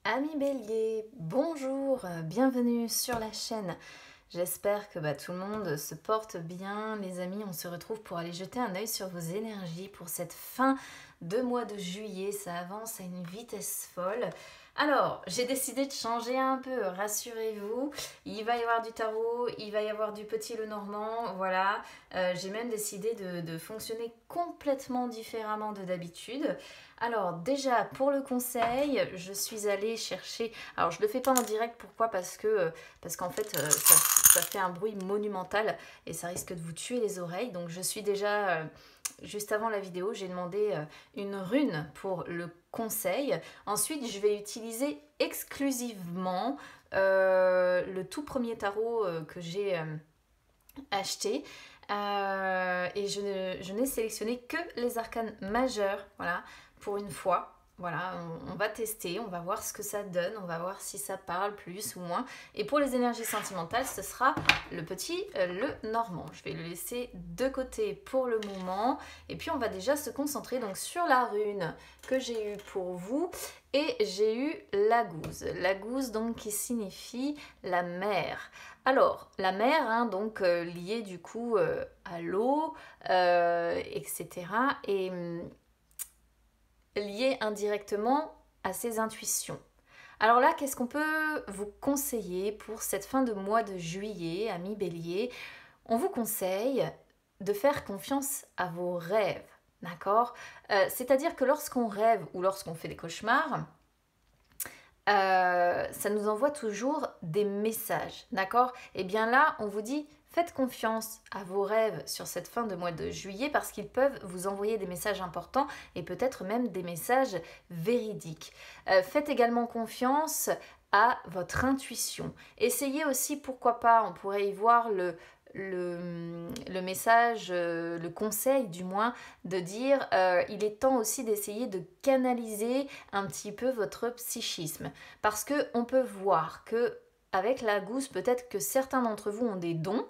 Amis Bélier, bonjour, bienvenue sur la chaîne. J'espère que tout le monde se porte bien. Les amis, on se retrouve pour aller jeter un œil sur vos énergies pour cette fin de mois de juillet. Ça avance à une vitesse folle. Alors, j'ai décidé de changer un peu, rassurez-vous. Il va y avoir du tarot, il va y avoir du petit Lenormand, voilà. J'ai même décidé de fonctionner complètement différemment de d'habitude. Alors déjà, pour le conseil, je suis allée chercher... Alors, je ne le fais pas en direct, pourquoi? Parce qu'en fait, ça fait un bruit monumental et ça risque de vous tuer les oreilles. Donc, je suis déjà... juste avant la vidéo, j'ai demandé une rune pour le conseil. Ensuite, je vais utiliser exclusivement le tout premier tarot que j'ai acheté. Et je n'ai sélectionné que les arcanes majeures, voilà, pour une fois. Voilà, on va tester, on va voir ce que ça donne, on va voir si ça parle plus ou moins. Et pour les énergies sentimentales, ce sera le petit le Normand. Je vais le laisser de côté pour le moment. Et puis on va déjà se concentrer donc sur la rune que j'ai eue pour vous. Et j'ai eu la gousse. La gousse donc qui signifie la mer. Alors, la mer, donc liée du coup à l'eau, etc. Et liée indirectement à ses intuitions. Alors là, qu'est-ce qu'on peut vous conseiller pour cette fin de mois de juillet, amis Bélier? On vous conseille de faire confiance à vos rêves, d'accord? C'est-à-dire que lorsqu'on rêve ou lorsqu'on fait des cauchemars, ça nous envoie toujours des messages, d'accord? Et bien là, on vous dit, faites confiance à vos rêves sur cette fin de mois de juillet parce qu'ils peuvent vous envoyer des messages importants et peut-être même des messages véridiques. Faites également confiance à votre intuition. Essayez aussi, pourquoi pas, on pourrait y voir le message, le conseil du moins, de dire il est temps aussi d'essayer de canaliser un petit peu votre psychisme. Parce qu'on peut voir que avec la gousse, peut-être que certains d'entre vous ont des dons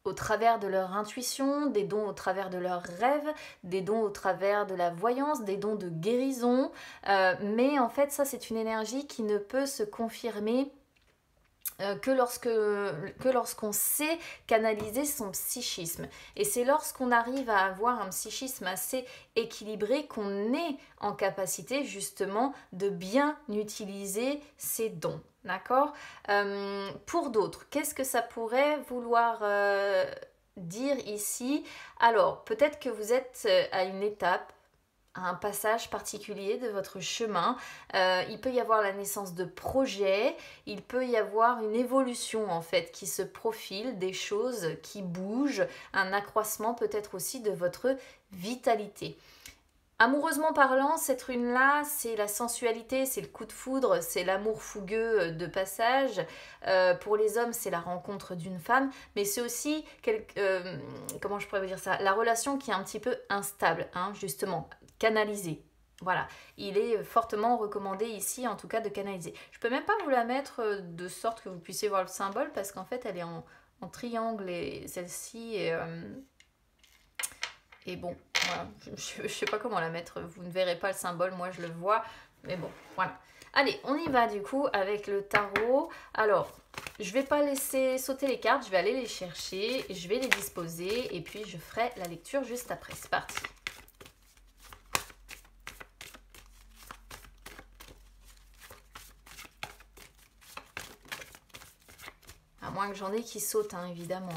au travers de leur intuition, des dons au travers de leurs rêves, des dons au travers de la voyance, des dons de guérison. Mais en fait, ça, c'est une énergie qui ne peut se confirmer que lorsqu'on sait canaliser son psychisme. Et c'est lorsqu'on arrive à avoir un psychisme assez équilibré qu'on est en capacité justement de bien utiliser ses dons. D'accord? Pour d'autres, qu'est-ce que ça pourrait vouloir dire ici? Alors, peut-être que vous êtes à une étape, à un passage particulier de votre chemin. Il peut y avoir la naissance de projets, il peut y avoir une évolution en fait qui se profile, des choses qui bougent, un accroissement peut-être aussi de votre vitalité. Amoureusement parlant, cette rune-là, c'est la sensualité, c'est le coup de foudre, c'est l'amour fougueux de passage. Pour les hommes, c'est la rencontre d'une femme, mais c'est aussi, comment je pourrais vous dire ça, la relation qui est un petit peu instable, justement, canalisée. Voilà, il est fortement recommandé ici, en tout cas, de canaliser. Je peux même pas vous la mettre de sorte que vous puissiez voir le symbole, parce qu'en fait, elle est en triangle, et celle-ci et bon, voilà, je ne sais pas comment la mettre, vous ne verrez pas le symbole, moi je le vois, mais bon, voilà. Allez, on y va du coup avec le tarot. Alors, je ne vais pas laisser sauter les cartes, je vais aller les chercher, je vais les disposer et puis je ferai la lecture juste après. C'est parti. À moins que j'en ai qui sautent, évidemment.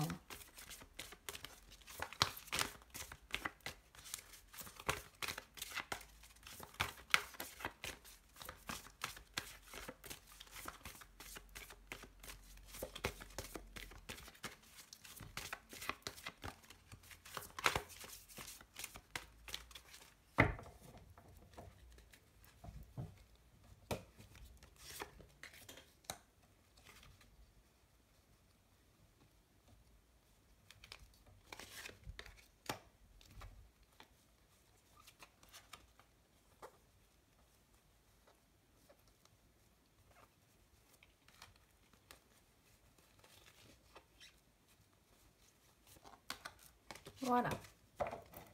Voilà.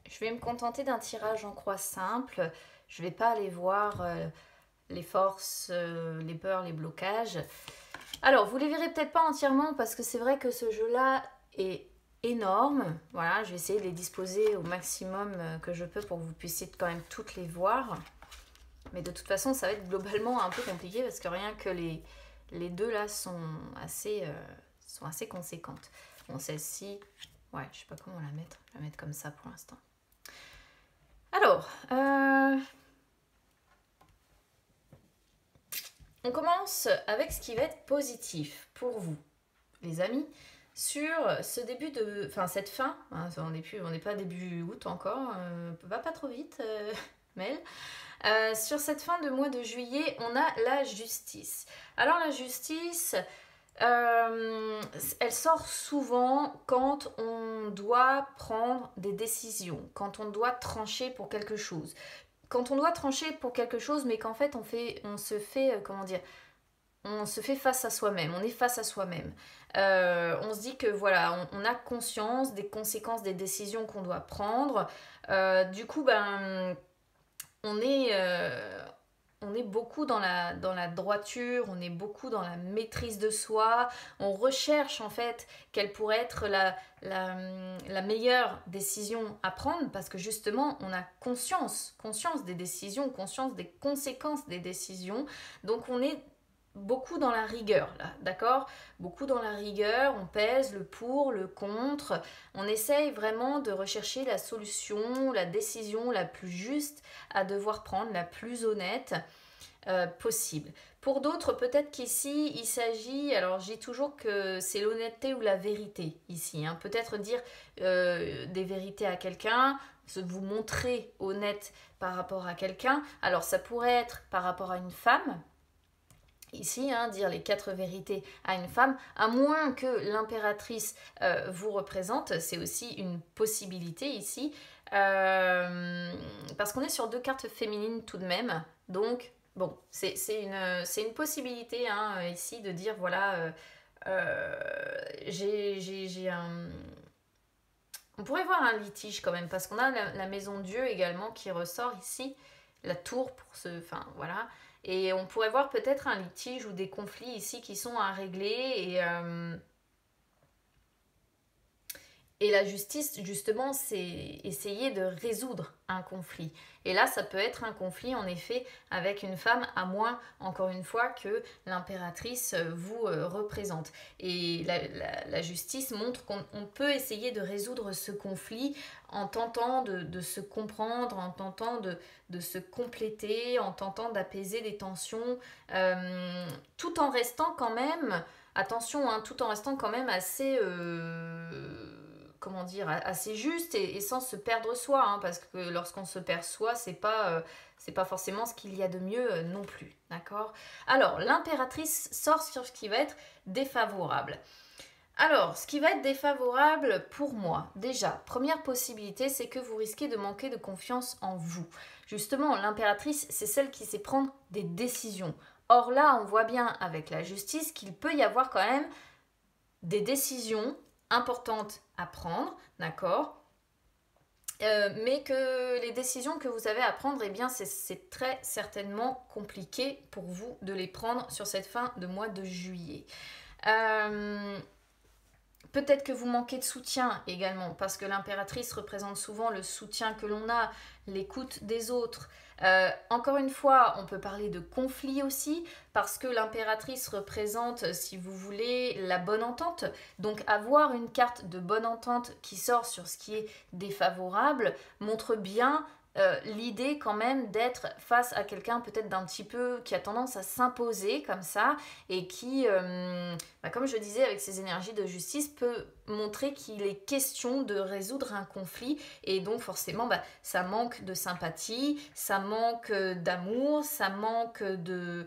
Je vais me contenter d'un tirage en croix simple. Je ne vais pas aller voir les forces, les peurs, les blocages. Alors, vous les verrez peut-être pas entièrement parce que c'est vrai que ce jeu-là est énorme. Voilà, je vais essayer de les disposer au maximum que je peux pour que vous puissiez quand même toutes les voir. Mais de toute façon, ça va être globalement un peu compliqué parce que rien que les deux là sont assez conséquentes. Bon, celle-ci, ouais, je sais pas comment la mettre. Je vais la mettre comme ça pour l'instant. Alors, on commence avec ce qui va être positif pour vous, les amis, sur ce début de... Enfin, cette fin, hein, on n'est pas début août encore, va pas trop vite, Mel. Sur cette fin de mois de juillet, on a la justice. Alors la justice, elle sort souvent quand on doit prendre des décisions, quand on doit trancher pour quelque chose. Quand on doit trancher pour quelque chose, mais qu'en fait on se fait, comment dire, on se fait face à soi-même, on est face à soi-même. On se dit que voilà, on a conscience des conséquences des décisions qu'on doit prendre. Du coup, ben on est beaucoup dans la droiture, on est beaucoup dans la maîtrise de soi, on recherche en fait quelle pourrait être la meilleure décision à prendre parce que justement on a conscience des décisions, conscience des conséquences des décisions, donc on est beaucoup dans la rigueur là, d'accord? Beaucoup dans la rigueur, on pèse le pour, le contre, on essaye vraiment de rechercher la solution, la décision la plus juste à devoir prendre, la plus honnête possible. Pour d'autres, peut-être qu'ici, il s'agit, alors je dis toujours que c'est l'honnêteté ou la vérité ici, hein. Peut-être dire des vérités à quelqu'un, vous montrer honnête par rapport à quelqu'un, alors ça pourrait être par rapport à une femme, ici, hein, dire les 4 vérités à une femme, à moins que l'impératrice vous représente, c'est aussi une possibilité ici, parce qu'on est sur 2 cartes féminines tout de même, donc bon, c'est une possibilité hein, ici de dire voilà, j'ai un... On pourrait voir un litige quand même, parce qu'on a la maison Dieu également qui ressort ici, la tour pour ce... Enfin, voilà. Et on pourrait voir peut-être un litige ou des conflits ici qui sont à régler et la justice, justement, c'est essayer de résoudre un conflit. Et là, ça peut être un conflit, en effet, avec une femme, à moins, encore une fois, que l'impératrice vous représente. Et la justice montre qu'on peut essayer de résoudre ce conflit en tentant de se comprendre, en tentant de se compléter, en tentant d'apaiser les tensions, tout en restant quand même, attention, hein, tout en restant quand même assez... comment dire, assez juste et sans se perdre soi, hein, parce que lorsqu'on se perd soi, c'est pas forcément ce qu'il y a de mieux non plus, d'accord? Alors, l'impératrice sort sur ce qui va être défavorable. Alors, ce qui va être défavorable pour moi, déjà, première possibilité, c'est que vous risquez de manquer de confiance en vous. Justement, l'impératrice, c'est celle qui sait prendre des décisions. Or là, on voit bien avec la justice qu'il peut y avoir quand même des décisions importantes à prendre, d'accord, mais que les décisions que vous avez à prendre, eh bien, c'est très certainement compliqué pour vous de les prendre sur cette fin de mois de juillet. Peut-être que vous manquez de soutien également, parce que l'impératrice représente souvent le soutien que l'on a, l'écoute des autres. Encore une fois, on peut parler de conflit aussi, parce que l'impératrice représente, si vous voulez, la bonne entente. Donc avoir une carte de bonne entente qui sort sur ce qui est défavorable montre bien l'idée quand même d'être face à quelqu'un peut-être d'un petit peu qui a tendance à s'imposer comme ça et qui, comme je disais avec ses énergies de justice, peut montrer qu'il est question de résoudre un conflit et donc forcément ça manque de sympathie, ça manque d'amour, ça manque de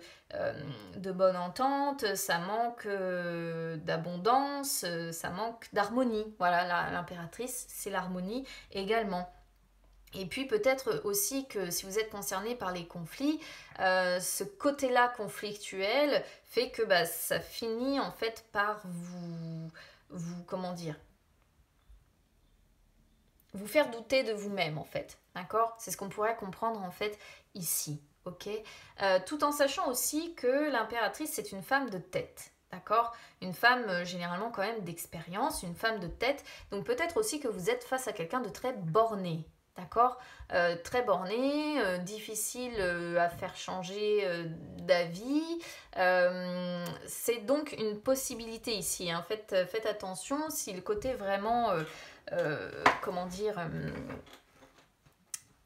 bonne entente, ça manque d'abondance, ça manque d'harmonie. Voilà, l'impératrice, c'est l'harmonie également. Et puis peut-être aussi que si vous êtes concerné par les conflits, ce côté-là conflictuel fait que ça finit en fait par vous comment dire, vous faire douter de vous-même en fait, d'accord? C'est ce qu'on pourrait comprendre en fait ici, ok? Tout en sachant aussi que l'impératrice, c'est une femme de tête. D'accord? Une femme généralement quand même d'expérience, une femme de tête. Donc peut-être aussi que vous êtes face à quelqu'un de très borné. D'accord? Très borné, difficile à faire changer d'avis. C'est donc une possibilité ici. Hein. Faites attention si le côté vraiment, comment dire,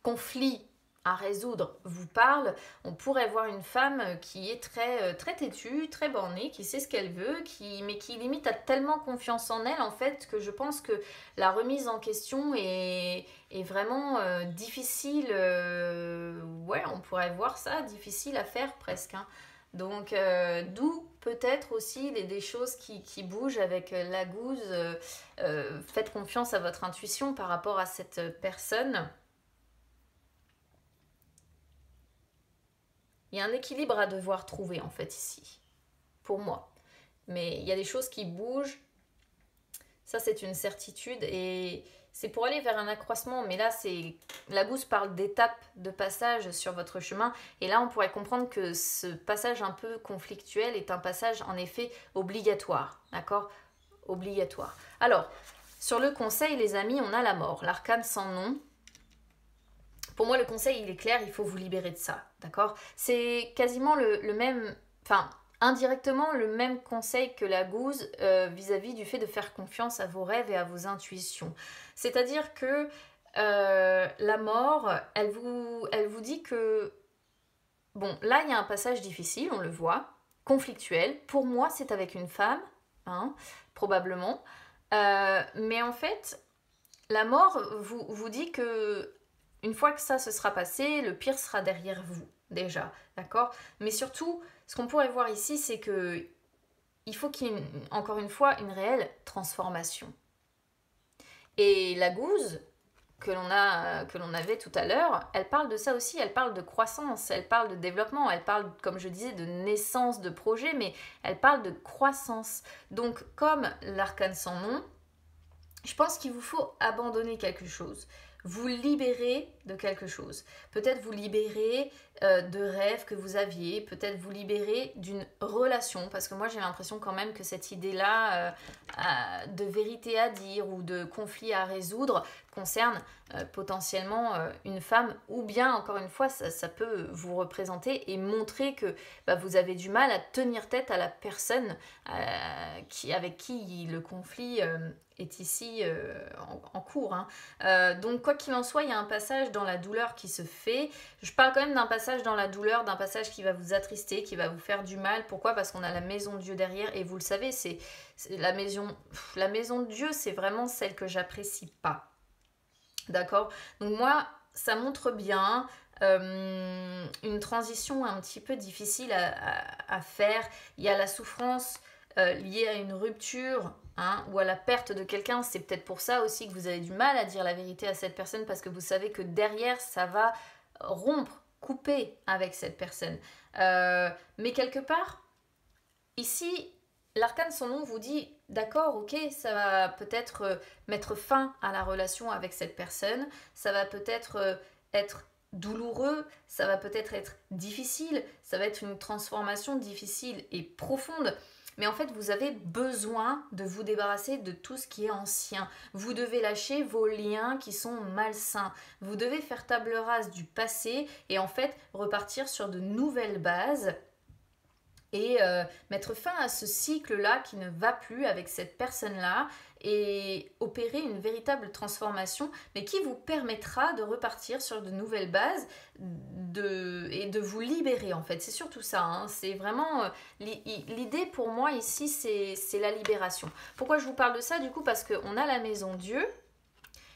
conflit à résoudre vous parle, on pourrait voir une femme qui est très têtue, très bornée, qui sait ce qu'elle veut, mais qui limite a tellement confiance en elle en fait que je pense que la remise en question est vraiment difficile, ouais on pourrait voir ça, difficile à faire presque. Hein. Donc d'où peut-être aussi des choses qui bougent avec la gousse, faites confiance à votre intuition par rapport à cette personne. Il y a un équilibre à devoir trouver en fait ici, pour moi. Mais il y a des choses qui bougent, ça c'est une certitude et c'est pour aller vers un accroissement. Mais là, la gousse parle d'étapes de passage sur votre chemin et là on pourrait comprendre que ce passage un peu conflictuel est un passage en effet obligatoire, d'accord? Obligatoire. Alors, sur le conseil les amis, on a la mort, l'arcane sans nom. Pour moi, le conseil, il est clair, il faut vous libérer de ça, d'accord? C'est quasiment le même, enfin, indirectement le même conseil que la gousse vis-à-vis du fait de faire confiance à vos rêves et à vos intuitions. C'est-à-dire que la mort, elle vous dit que, bon, là, il y a un passage difficile, on le voit, conflictuel. Pour moi, c'est avec une femme, hein, probablement. Mais en fait, la mort vous dit que une fois que ça se sera passé, le pire sera derrière vous, déjà, d'accord? Mais surtout, ce qu'on pourrait voir ici, c'est que il faut qu'il y ait, encore une fois, une réelle transformation. Et la gousse que l'on avait tout à l'heure, elle parle de ça aussi, elle parle de croissance, elle parle de développement, elle parle, comme je disais, de naissance de projet, mais elle parle de croissance. Donc, comme l'arcane sans nom, je pense qu'il vous faut abandonner quelque chose, vous libérer de quelque chose. Peut-être vous libérer de rêves que vous aviez, peut-être vous libérer d'une relation, parce que moi j'ai l'impression quand même que cette idée-là de vérité à dire ou de conflit à résoudre concerne potentiellement une femme, ou bien encore une fois ça peut vous représenter et montrer que vous avez du mal à tenir tête à la personne avec qui le conflit est ici en cours. Hein. Donc quoi qu'il en soit, il y a un passage dans la douleur qui se fait. Je parle quand même d'un passage dans la douleur, d'un passage qui va vous attrister, qui va vous faire du mal. Pourquoi? Parce qu'on a la maison de Dieu derrière et vous le savez, c'est la maison de Dieu, c'est vraiment celle que j'apprécie pas. D'accord? Donc moi, ça montre bien une transition un petit peu difficile à faire. Il y a la souffrance liée à une rupture ou à la perte de quelqu'un. C'est peut-être pour ça aussi que vous avez du mal à dire la vérité à cette personne parce que vous savez que derrière, ça va rompre, couper avec cette personne. Mais quelque part, ici, l'arcane son nom vous dit d'accord, ok, ça va peut-être mettre fin à la relation avec cette personne, ça va peut-être être douloureux, ça va peut-être être difficile, ça va être une transformation difficile et profonde. Mais en fait, vous avez besoin de vous débarrasser de tout ce qui est ancien. Vous devez lâcher vos liens qui sont malsains. Vous devez faire table rase du passé et en fait repartir sur de nouvelles bases et mettre fin à ce cycle-là qui ne va plus avec cette personne-là et opérer une véritable transformation, mais qui vous permettra de repartir sur de nouvelles bases et de vous libérer en fait. C'est surtout ça, hein. C'est vraiment l'idée pour moi ici, c'est la libération. Pourquoi je vous parle de ça du coup? Parce qu'on a la maison Dieu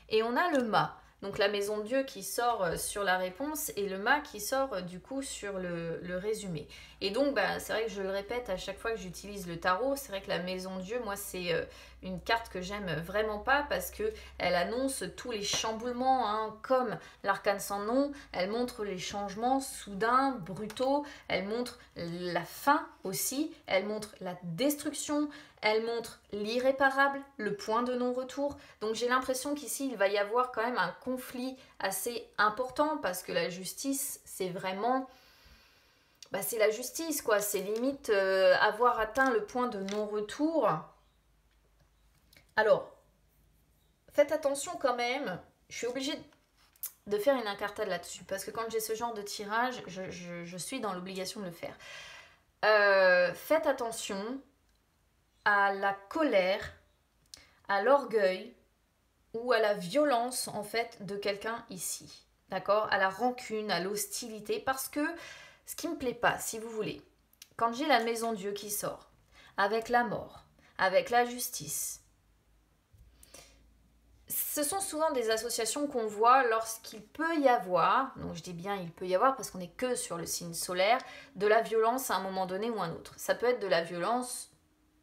et on a le mât. Donc la maison de Dieu qui sort sur la réponse et le mât qui sort du coup sur le résumé. Et donc c'est vrai que je le répète à chaque fois que j'utilise le tarot, c'est vrai que la maison de Dieu, moi c'est une carte que j'aime vraiment pas parce qu'elle annonce tous les chamboulements, hein, comme l'arcane sans nom, elle montre les changements soudains, brutaux, elle montre la fin aussi, elle montre la destruction, elle montre l'irréparable, le point de non-retour. Donc j'ai l'impression qu'ici, il va y avoir quand même un conflit assez important parce que la justice, c'est vraiment bah, c'est la justice, quoi. C'est limite avoir atteint le point de non-retour. Alors, faites attention quand même. Je suis obligée de faire une incartade là-dessus, parce que quand j'ai ce genre de tirage, je suis dans l'obligation de le faire. Faites attention à la colère, à l'orgueil ou à la violence en fait de quelqu'un ici. D'accord? À la rancune, à l'hostilité, parce que ce qui me plaît pas, si vous voulez, quand j'ai la maison Dieu qui sort, avec la mort, avec la justice, ce sont souvent des associations qu'on voit lorsqu'il peut y avoir, donc je dis bien il peut y avoir parce qu'on n'est que sur le signe solaire, de la violence à un moment donné ou un autre. Ça peut être de la violence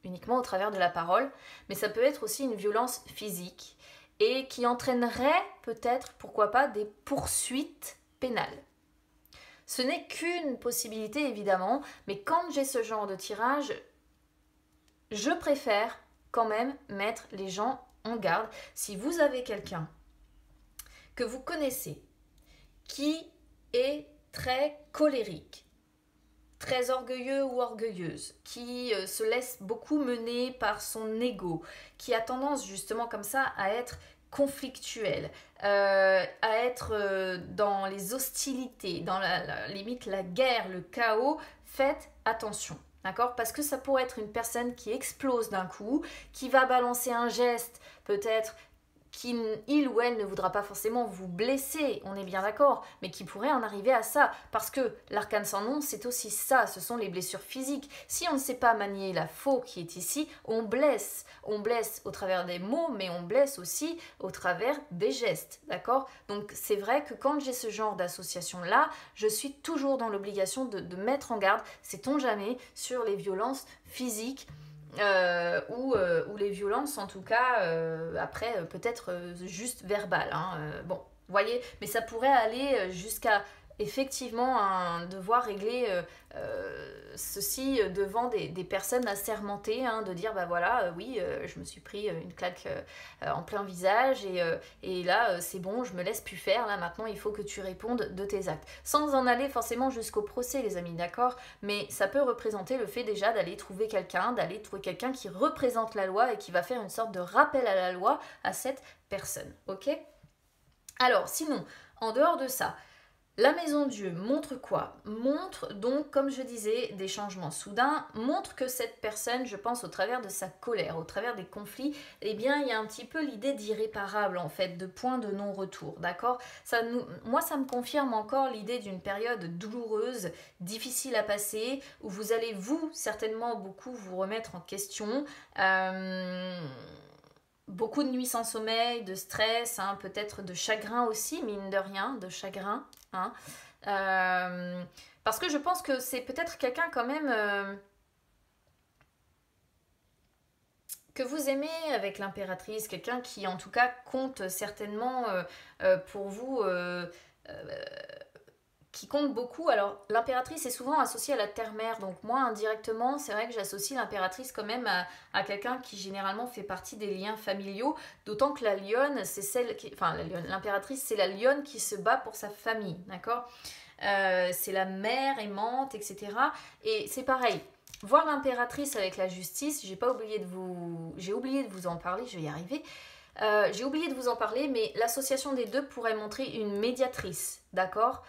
uniquement au travers de la parole, mais ça peut être aussi une violence physique et qui entraînerait peut-être, pourquoi pas, des poursuites pénales. Ce n'est qu'une possibilité évidemment, mais quand j'ai ce genre de tirage, je préfère quand même mettre les gens en garde. Si vous avez quelqu'un que vous connaissez qui est très colérique, très orgueilleux ou orgueilleuse, qui se laisse beaucoup mener par son ego, qui a tendance justement comme ça à être conflictuel, à être dans les hostilités, dans limite la guerre, le chaos, faites attention. D'accord? Parce que ça pourrait être une personne qui explose d'un coup, qui va balancer un geste, peut-être qu'il ou elle ne voudra pas forcément vous blesser, on est bien d'accord, mais qui pourrait en arriver à ça. Parce que l'arcane sans nom, c'est aussi ça, ce sont les blessures physiques. Si on ne sait pas manier la faux qui est ici, on blesse. On blesse au travers des mots, mais on blesse aussi au travers des gestes, d'accord? Donc c'est vrai que quand j'ai ce genre d'association-là, je suis toujours dans l'obligation de mettre en garde, sait-on jamais, sur les violences physiques, ou les violences en tout cas après peut-être juste verbales hein, bon vous voyez mais ça pourrait aller jusqu'à effectivement devoir régler ceci devant des personnes assermentées hein, de dire bah voilà oui je me suis pris une claque en plein visage et là c'est bon je me laisse plus faire là maintenant il faut que tu répondes de tes actes sans en aller forcément jusqu'au procès les amis d'accord mais ça peut représenter le fait déjà d'aller trouver quelqu'un qui représente la loi et qui va faire une sorte de rappel à la loi à cette personne ok alors sinon en dehors de ça la maison Dieu montre quoi? Montre donc, comme je disais, des changements soudains, montre que cette personne, je pense au travers de sa colère, au travers des conflits, eh bien il y a un petit peu l'idée d'irréparable en fait, de point de non-retour, d'accord? Moi ça me confirme encore l'idée d'une période douloureuse, difficile à passer, où vous allez vous certainement beaucoup vous remettre en question. Beaucoup de nuits sans sommeil, de stress, hein, peut-être de chagrin aussi, mine de rien, de chagrin. Hein. Parce que je pense que c'est peut-être quelqu'un quand même que vous aimez avec l'impératrice, quelqu'un qui en tout cas compte certainement pour vous qui compte beaucoup. Alors, l'impératrice est souvent associée à la terre-mère, donc moi, indirectement, c'est vrai que j'associe l'impératrice quand même à quelqu'un qui généralement fait partie des liens familiaux, d'autant que la lionne, c'est celle qui... Enfin, l'impératrice, c'est la lionne qui se bat pour sa famille, d'accord c'est la mère aimante, etc. Et c'est pareil. Voir l'impératrice avec la justice, j'ai oublié de vous en parler, je vais y arriver. J'ai oublié de vous en parler, mais l'association des deux pourrait montrer une médiatrice, d'accord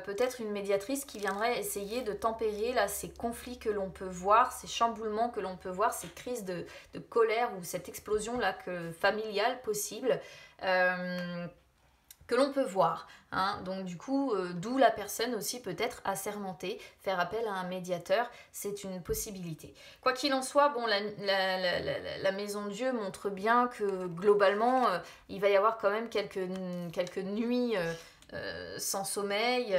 peut-être une médiatrice qui viendrait essayer de tempérer là, ces conflits que l'on peut voir, ces chamboulements que l'on peut voir, ces crises de colère ou cette explosion là familiale possible. Que l'on peut voir. Hein. Donc du coup, d'où la personne aussi peut être assermentée, faire appel à un médiateur, c'est une possibilité. Quoi qu'il en soit, bon, la Maison Dieu montre bien que globalement, il va y avoir quand même quelques nuits sans sommeil.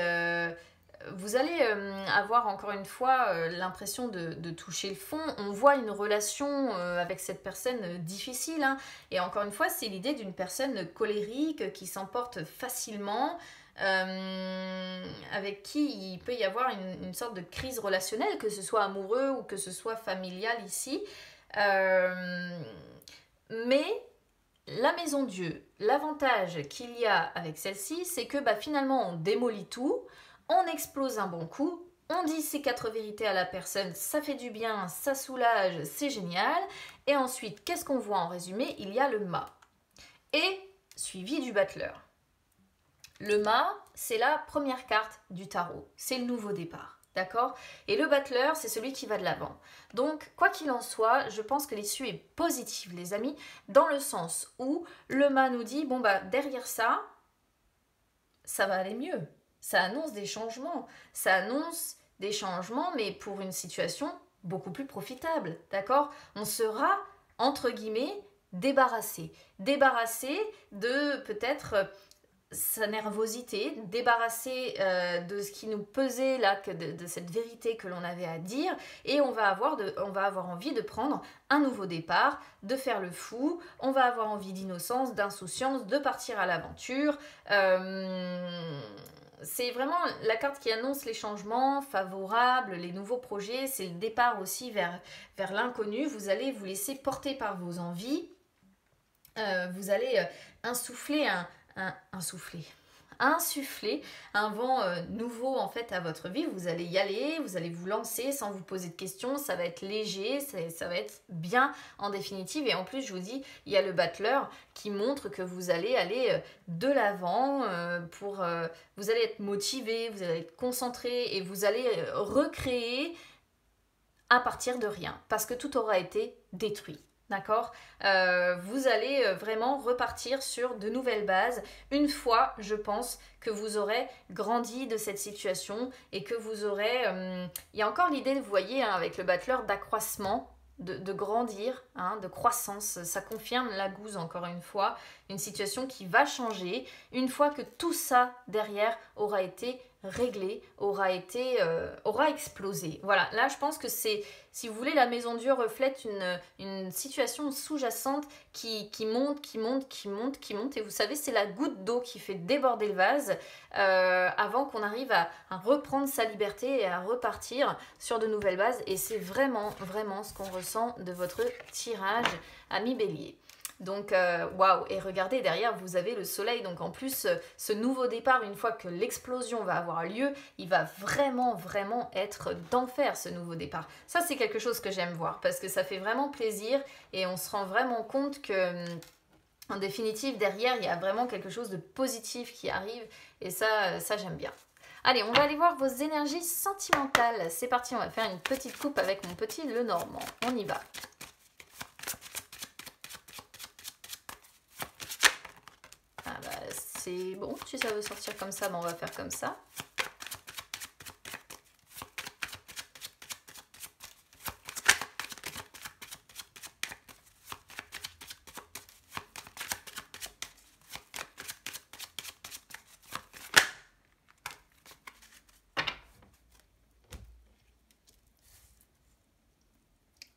Vous allez avoir encore une fois l'impression de toucher le fond. On voit une relation avec cette personne difficile. Hein. Et encore une fois, c'est l'idée d'une personne colérique qui s'emporte facilement, avec qui il peut y avoir une sorte de crise relationnelle, que ce soit amoureux ou que ce soit familial ici. Mais la Maison Dieu, l'avantage qu'il y a avec celle-ci, c'est que bah, finalement on démolit tout, on explose un bon coup On dit ces 4 vérités à la personne, ça fait du bien, ça soulage, c'est génial. Et ensuite, qu'est-ce qu'on voit en résumé? Il y a le mât. Et suivi du battleur. Le mât, c'est la première carte du tarot. C'est le nouveau départ. D'accord? Et le battleur, c'est celui qui va de l'avant. Donc, quoi qu'il en soit, je pense que l'issue est positive, les amis, dans le sens où le mât nous dit, bon, bah, derrière ça, ça va aller mieux. Ça annonce des changements. Ça annonce des changements, mais pour une situation beaucoup plus profitable. D'accord? On sera, entre guillemets, débarrassé. Débarrassé de peut-être sa nervosité, débarrassé de ce qui nous pesait là, de cette vérité que l'on avait à dire, et on va avoir envie de prendre un nouveau départ, de faire le fou, on va avoir envie d'innocence, d'insouciance, de partir à l'aventure. C'est vraiment la carte qui annonce les changements favorables, les nouveaux projets, c'est le départ aussi vers l'inconnu. Vous allez vous laisser porter par vos envies, vous allez insuffler un vent nouveau en fait à votre vie. Vous allez y aller, vous allez vous lancer sans vous poser de questions, ça va être léger, ça va être bien en définitive. Et en plus, je vous dis, il y a le battleur qui montre que vous allez aller de l'avant, vous allez être motivé, vous allez être concentré et vous allez recréer à partir de rien parce que tout aura été détruit. D'accord? Vous allez vraiment repartir sur de nouvelles bases une fois, je pense, que vous aurez grandi de cette situation et que vous aurez... il y a encore l'idée, vous voyez, hein, avec le battleur, d'accroissement, de grandir, hein, de croissance. Ça confirme la gousse, encore une fois, une situation qui va changer une fois que tout ça derrière aura été réglé, aura explosé. Voilà, là je pense que c'est, si vous voulez, la maison Dieu reflète une situation sous-jacente qui monte, et vous savez, c'est la goutte d'eau qui fait déborder le vase avant qu'on arrive à reprendre sa liberté et à repartir sur de nouvelles bases. Et c'est vraiment, vraiment ce qu'on ressent de votre tirage, ami Bélier. Donc, waouh! Et regardez, derrière, vous avez le soleil. Donc, en plus, ce nouveau départ, une fois que l'explosion va avoir lieu, il va vraiment, vraiment être d'enfer, ce nouveau départ. Ça, c'est quelque chose que j'aime voir parce que ça fait vraiment plaisir et on se rend vraiment compte que, en définitive, derrière, il y a vraiment quelque chose de positif qui arrive. Et ça j'aime bien. Allez, on va aller voir vos énergies sentimentales. C'est parti, on va faire une petite coupe avec mon petit Lenormand. On y va. C'est bon, si ça veut sortir comme ça, ben on va faire comme ça.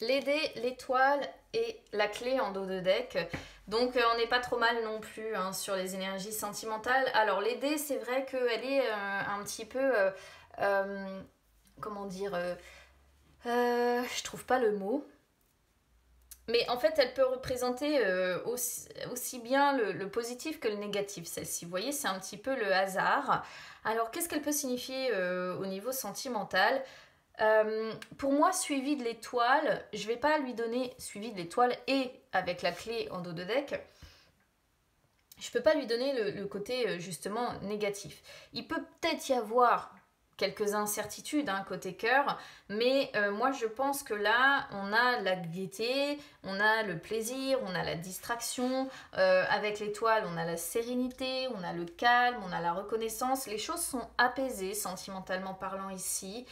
Les dés, l'étoile et la clé en dos de deck. Donc on n'est pas trop mal non plus hein, sur les énergies sentimentales. Alors les dés, c'est vrai qu'elle est un petit peu... comment dire je trouve pas le mot. Mais en fait, elle peut représenter aussi bien le positif que le négatif, celle-ci. Vous voyez, c'est un petit peu le hasard. Alors, qu'est-ce qu'elle peut signifier au niveau sentimental ? Pour moi, suivi de l'étoile, je ne vais pas lui donner suivi de l'étoile et avec la clé en dos de deck. Je ne peux pas lui donner le côté justement négatif. Il peut peut-être y avoir quelques incertitudes hein, côté cœur, mais moi je pense que là on a la gaieté, on a le plaisir, on a la distraction, avec l'étoile on a la sérénité, on a le calme, on a la reconnaissance, les choses sont apaisées sentimentalement parlant ici.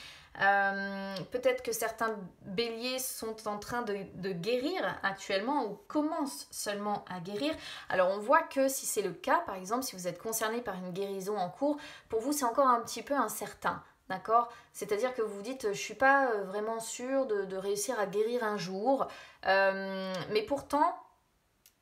Peut-être que certains béliers sont en train de guérir actuellement ou commencent seulement à guérir. Alors on voit que si c'est le cas, par exemple si vous êtes concerné par une guérison en cours, pour vous c'est encore un petit peu incertain. D'accord? C'est-à-dire que vous vous dites, je ne suis pas vraiment sûre de réussir à guérir un jour. Mais pourtant,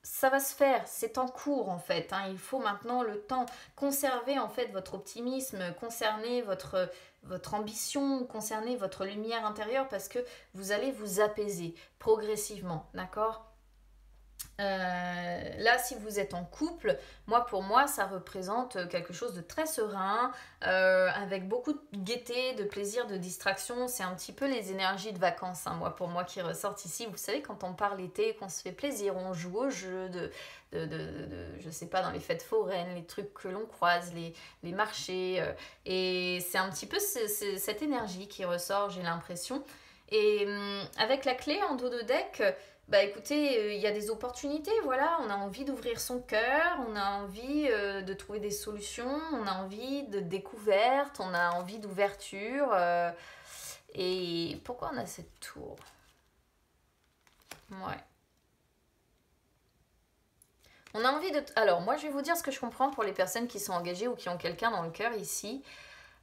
ça va se faire. C'est en cours en fait. Hein. Il faut maintenant le temps. Conserver en fait votre optimisme, concerner votre ambition, concerner votre lumière intérieure parce que vous allez vous apaiser progressivement. D'accord? Là, si vous êtes en couple, pour moi, ça représente quelque chose de très serein, avec beaucoup de gaieté, de plaisir, de distraction. C'est un petit peu les énergies de vacances, hein, pour moi, qui ressortent ici. Vous savez, quand on part l'été, qu'on se fait plaisir, on joue au jeu je sais pas, dans les fêtes foraines, les trucs que l'on croise, les marchés. Et c'est un petit peu cette énergie qui ressort, j'ai l'impression. Et avec la clé en dos de deck, bah écoutez, il y a des opportunités, voilà, on a envie d'ouvrir son cœur, on a envie de trouver des solutions, on a envie de découverte, on a envie d'ouverture. Et pourquoi on a cette tour? Ouais. On a envie de... Alors, moi, je vais vous dire ce que je comprends pour les personnes qui sont engagées ou qui ont quelqu'un dans le cœur ici.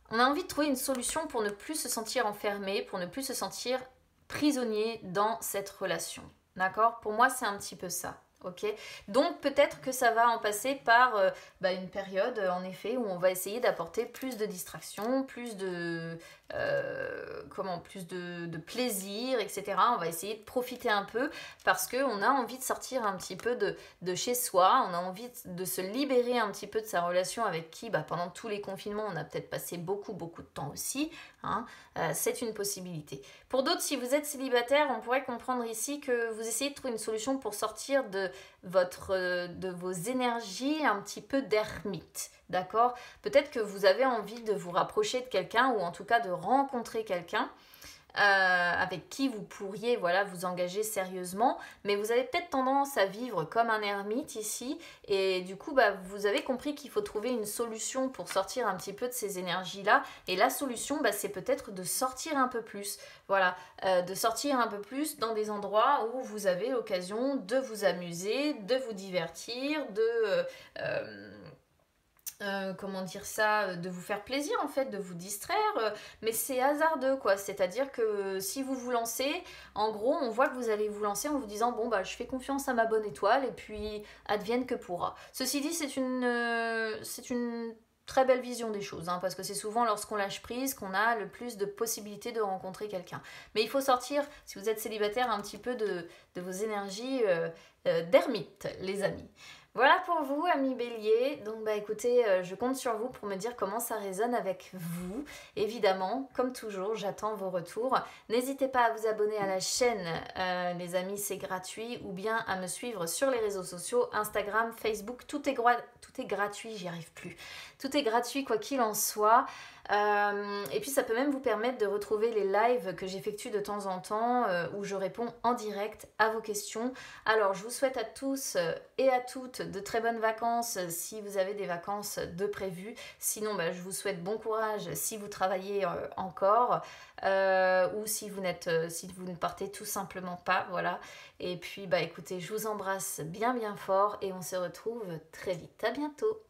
On a envie de trouver une solution pour ne plus se sentir enfermé, pour ne plus se sentir prisonnier dans cette relation. D'accord? Pour moi, c'est un petit peu ça. Ok? Donc peut-être que ça va en passer par une période, en effet, où on va essayer d'apporter plus de distraction, plus de plaisir, etc. On va essayer de profiter un peu parce qu'on a envie de sortir un petit peu de chez soi, on a envie de se libérer un petit peu de sa relation avec qui, pendant tous les confinements, on a peut-être passé beaucoup de temps aussi. Hein. C'est une possibilité. Pour d'autres, si vous êtes célibataire, on pourrait comprendre ici que vous essayez de trouver une solution pour sortir de vos énergies un petit peu d'ermite. D'accord? Peut-être que vous avez envie de vous rapprocher de quelqu'un ou en tout cas de rencontrer quelqu'un avec qui vous pourriez vous engager sérieusement, mais vous avez peut-être tendance à vivre comme un ermite ici et du coup vous avez compris qu'il faut trouver une solution pour sortir un petit peu de ces énergies-là et la solution c'est peut-être de sortir un peu plus, de sortir un peu plus dans des endroits où vous avez l'occasion de vous amuser, de vous divertir, comment dire ça, de vous faire plaisir en fait, de vous distraire, mais c'est hasardeux quoi, c'est-à-dire que si vous vous lancez, en gros on voit que vous allez vous lancer en vous disant bon je fais confiance à ma bonne étoile et puis advienne que pourra. Ceci dit c'est une très belle vision des choses, hein, parce que c'est souvent lorsqu'on lâche prise qu'on a le plus de possibilités de rencontrer quelqu'un. Mais il faut sortir, si vous êtes célibataire, un petit peu de vos énergies d'ermite, les amis. Voilà pour vous, amis Bélier. Donc écoutez, je compte sur vous pour me dire comment ça résonne avec vous. Évidemment, comme toujours, j'attends vos retours. N'hésitez pas à vous abonner à la chaîne, les amis, c'est gratuit, ou bien à me suivre sur les réseaux sociaux, Instagram, Facebook, tout est gratuit, j'y arrive plus. Tout est gratuit quoi qu'il en soit. Et puis ça peut même vous permettre de retrouver les lives que j'effectue de temps en temps où je réponds en direct à vos questions. Alors je vous souhaite à tous et à toutes de très bonnes vacances si vous avez des vacances de prévues. Sinon je vous souhaite bon courage si vous travaillez encore ou si vous ne partez tout simplement pas. Voilà. Et puis écoutez, je vous embrasse bien fort et on se retrouve très vite. À bientôt.